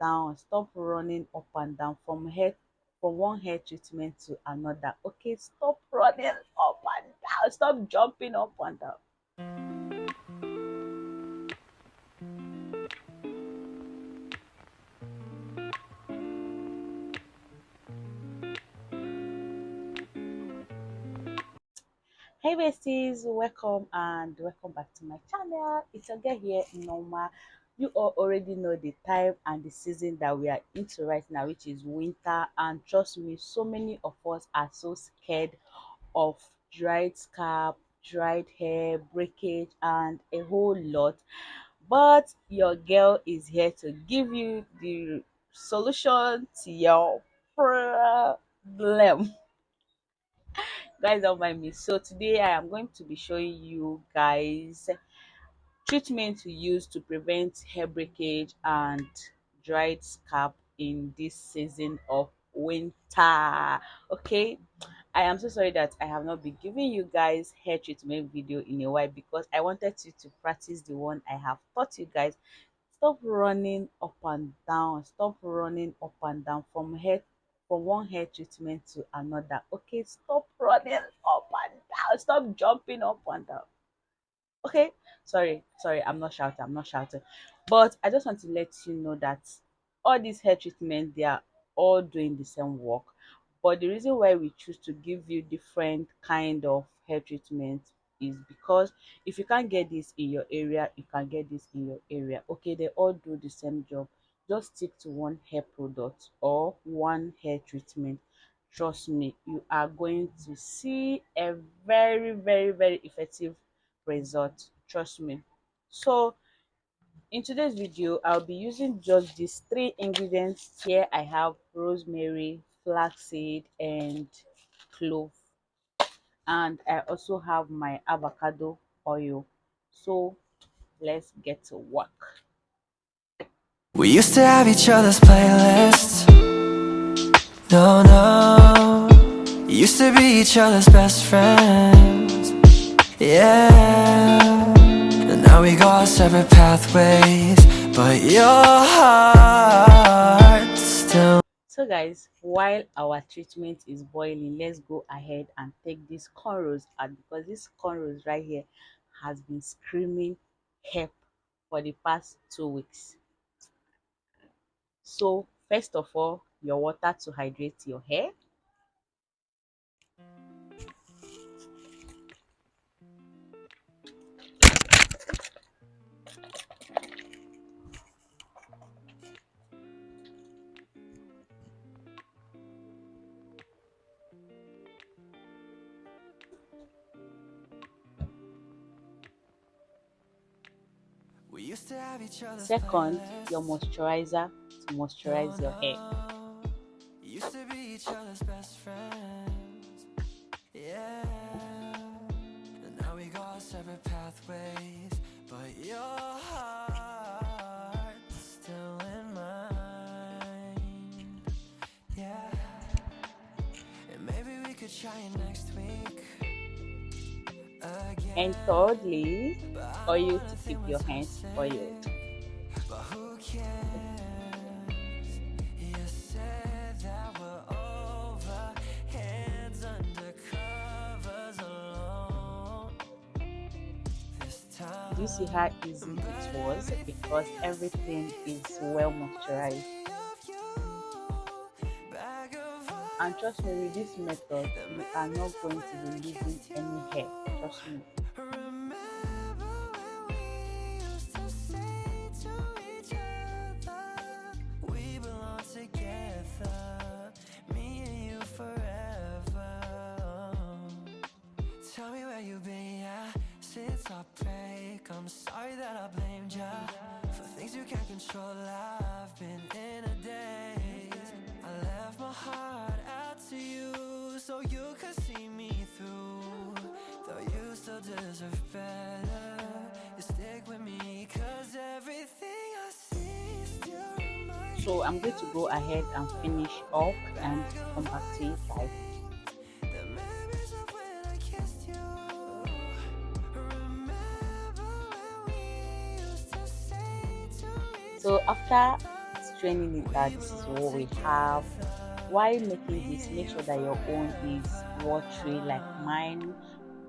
down, stop running up and down from one hair treatment to another. Okay, stop running up and down, stop jumping up and down. Hey besties, welcome and welcome back to my channel. It's your girl here, Norma. You all already know the time and the season that we are into right now, which is winter. And trust me, so many of us are so scared of dried scalp, dried hair, breakage, and a whole lot. But your girl is here to give you the solution to your problem. Guys, don't mind me. So today I am going to be showing you guys treatment to use to prevent hair breakage and dried scalp in this season of winter. Okay, I am so sorry that I have not been giving you guys hair treatment video in a while because I wanted you to practice the one I have taught you guys. Stop running up and down, stop running up and down from one hair treatment to another. Okay, stop running up and down, stop jumping up and down. Okay, sorry, I'm not shouting, but I just want to let you know that all these hair treatment, they are all doing the same work, but the reason why we choose to give you different kind of hair treatment is because if you can't get this in your area, you can get this in your area. Okay, they all do the same job. Just stick to one hair product or one hair treatment. Trust me, you are going to see a very effective result. Trust me. So in today's video, I'll be using just these three ingredients. Here I have rosemary, flaxseed, and clove, and I also have my avocado oil. So let's get to work. We used to have each other's playlists. No, no. Used to be each other's best friends. Yeah. And now we go our separate pathways, but your heart still. So guys, while our treatment is boiling, let's go ahead and take these cornrows out because this cornrows right here has been screaming help for the past 2 weeks. So first of all, your water to hydrate your hair. We used to have each other's Second, playlists. your moisturizer to moisturize your hair. Used to be each other's best friends. Yeah. And now we go our separate pathways, but your heart's still in mine. Yeah. And maybe we could try it next week again. And thirdly, oil to keep your hands oiled. But who cares? You said that we're over, hands under covers alone. This time Do you see how easy it was? Because everything is well moisturized. And trust me, with this method, you are not going to be losing any hair. Trust me. Tell me where you've been, yeah, since our break. I'm sorry that I blamed ya for things you can't control. I've been in a daze. I left my heart out to you so you could see me through. Though you still deserve better, you stick with me, cause everything I see still reminds. So I'm going to go ahead and finish up and come back to you guys. So after explaining it that this is what we have. While making this, make sure that your own is watery like mine.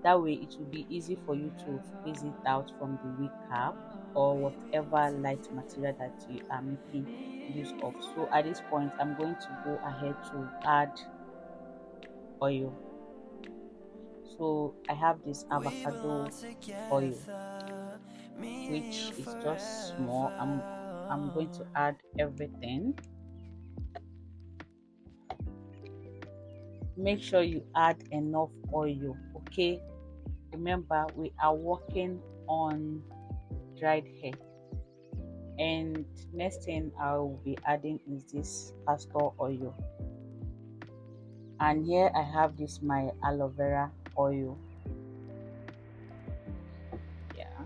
That way it will be easy for you to squeeze it out from the wig cap or whatever light material that you are making use of. So at this point, I'm going to go ahead to add oil. So I have this avocado oil, which is just small. I'm going to add everything. Make sure you add enough oil, okay? Remember, we are working on dried hair. And next thing I will be adding is this castor oil. And here I have this my aloe vera oil. Yeah.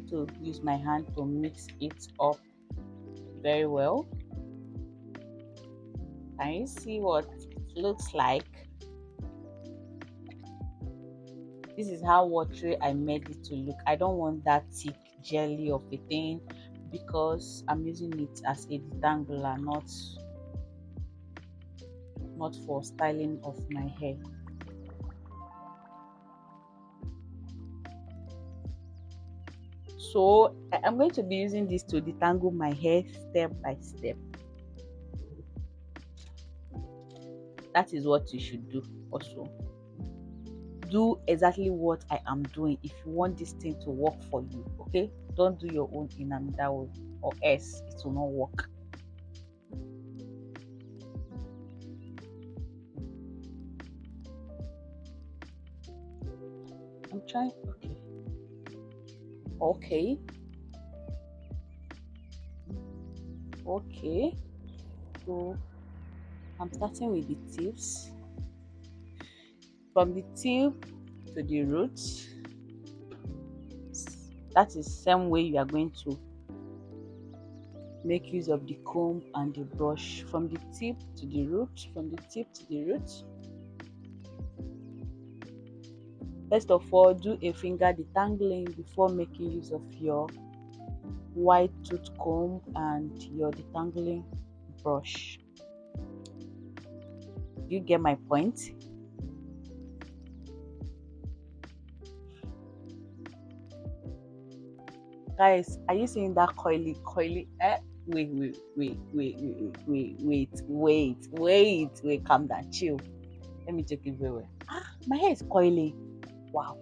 To use my hand to mix it up very well. Can you see what it looks like? This is how watery I made it to look. I don't want that thick jelly of a thing because I'm using it as a detangler, not for styling of my hair. So I'm going to be using this to detangle my hair step by step. That is what you should do also. Do exactly what I am doing if you want this thing to work for you, okay? Don't do your own in another way or else it will not work. I'm trying. Okay. Okay. So I'm starting with the tips. From the tip to the roots. That is the same way you are going to make use of the comb and the brush. From the tip to the root, from the tip to the root. First of all, do a finger detangling before making use of your white tooth comb and your detangling brush. You get my point? Guys, are you seeing that coily? Wait, calm down, chill. Let me take it very well. My hair is coily. Wow.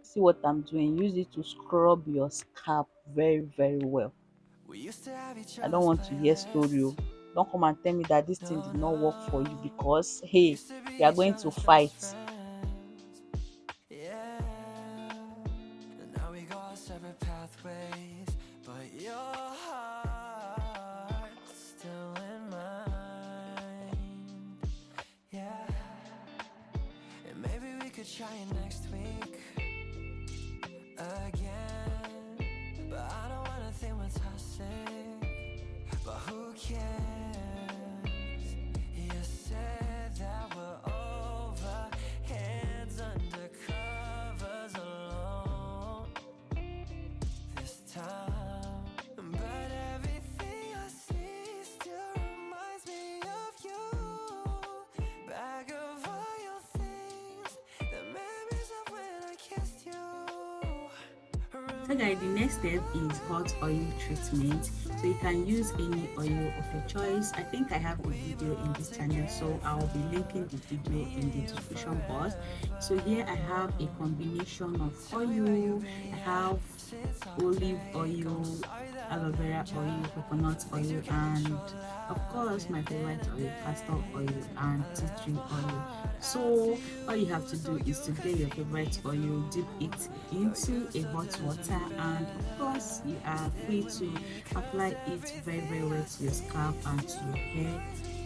See what I'm doing? Use it to scrub your scalp very well. I don't want to hear story. Don't come and tell me that this thing did not work for you because hey, we are going to fight. Yeah, and now we go our separate pathways, but your heart's still in mine. Yeah, and maybe we could try it next week again, but I don't wanna think we're toxic, but who cares? You said that we're over, hands under covers alone this time, but everything I see still reminds me of you. Back of all your things, the memories of when I kissed you. So guys, the next step is hot oil treatment. So you can use any oil of your choice. I think I have a video in this channel, so I'll be linking the video in the description box. So here I have a combination of oil. I have olive oil, aloe vera oil, coconut oil, and of course my favorite oil, castor oil and tea tree oil. So all you have to do is to get your favorite oil, dip it into a hot water, and of course you are free to apply it very well to your scalp and to your hair.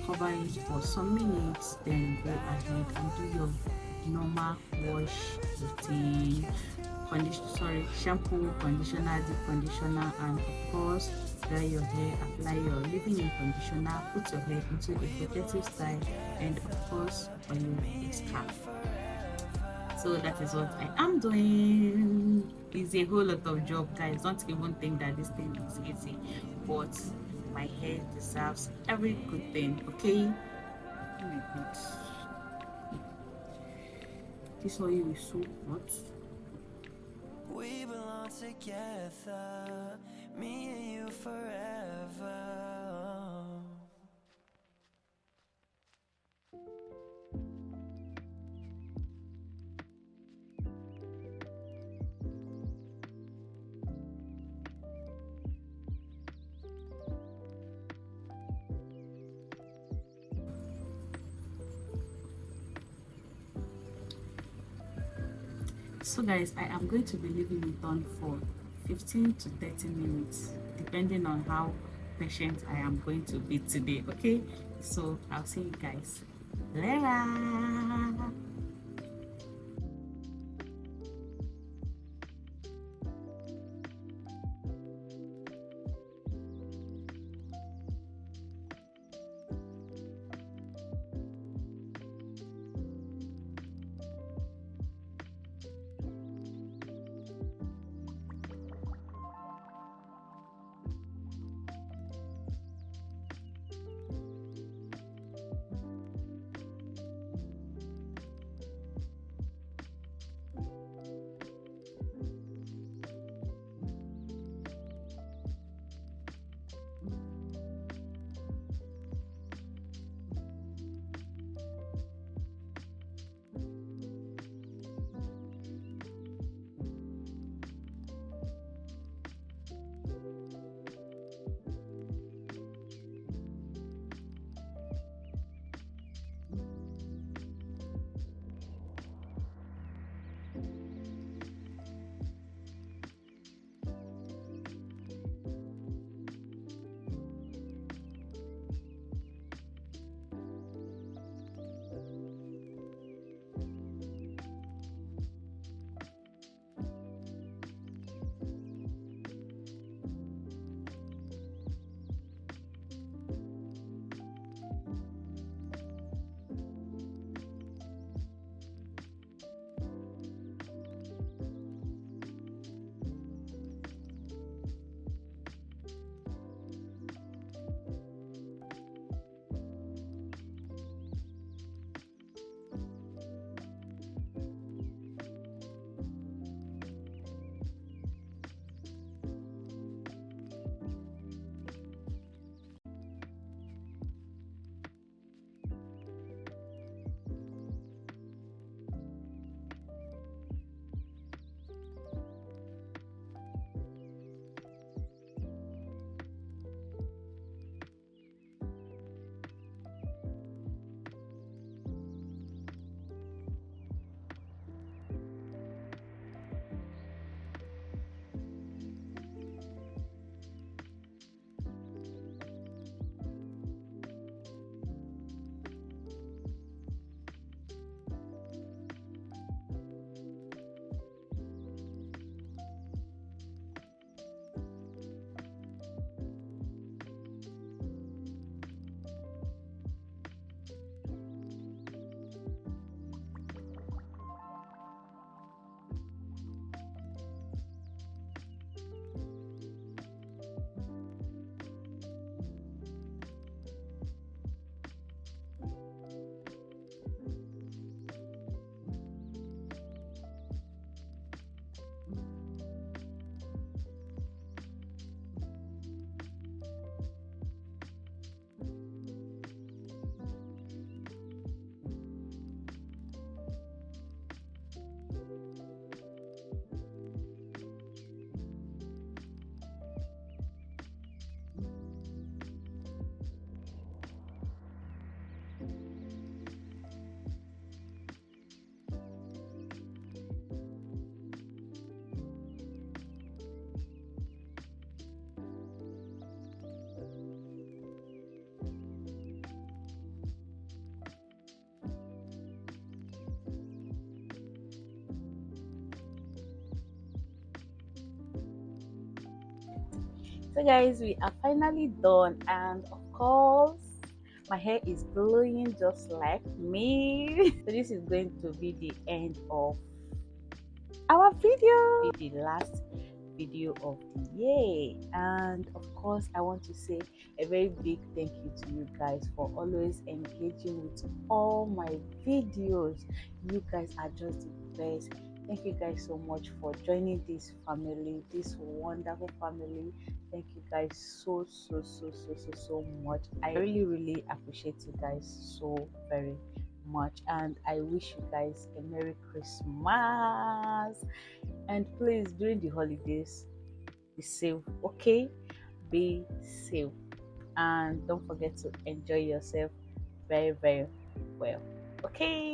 Cover it for some minutes, then go ahead and do your normal wash routine. shampoo, conditioner, deep conditioner, and of course dry your hair, apply your leave-in conditioner, put your hair into a protective style, and of course oil your scalp. So that is what I am doing. It's a whole lot of job, guys. Don't even think that this thing is easy, but my hair deserves every good thing. Okay. Oh my god, this oil is so hot. We belong together, me and you forever. So guys, I am going to be leaving it on for 15 to 30 minutes depending on how patient I am going to be today. Okay, so I'll see you guys later. So guys, we are finally done, and of course my hair is glowing just like me. So this is going to be the end of our video, the last video of the year. And of course I want to say a very big thank you to you guys for always engaging with all my videos. You guys are just the best. Thank you guys so much for joining this family, this wonderful family. Thank you guys so much. I really appreciate you guys so very much, and I wish you guys a Merry Christmas. And please, during the holidays, be safe, okay? Be safe, and don't forget to enjoy yourself very well, okay?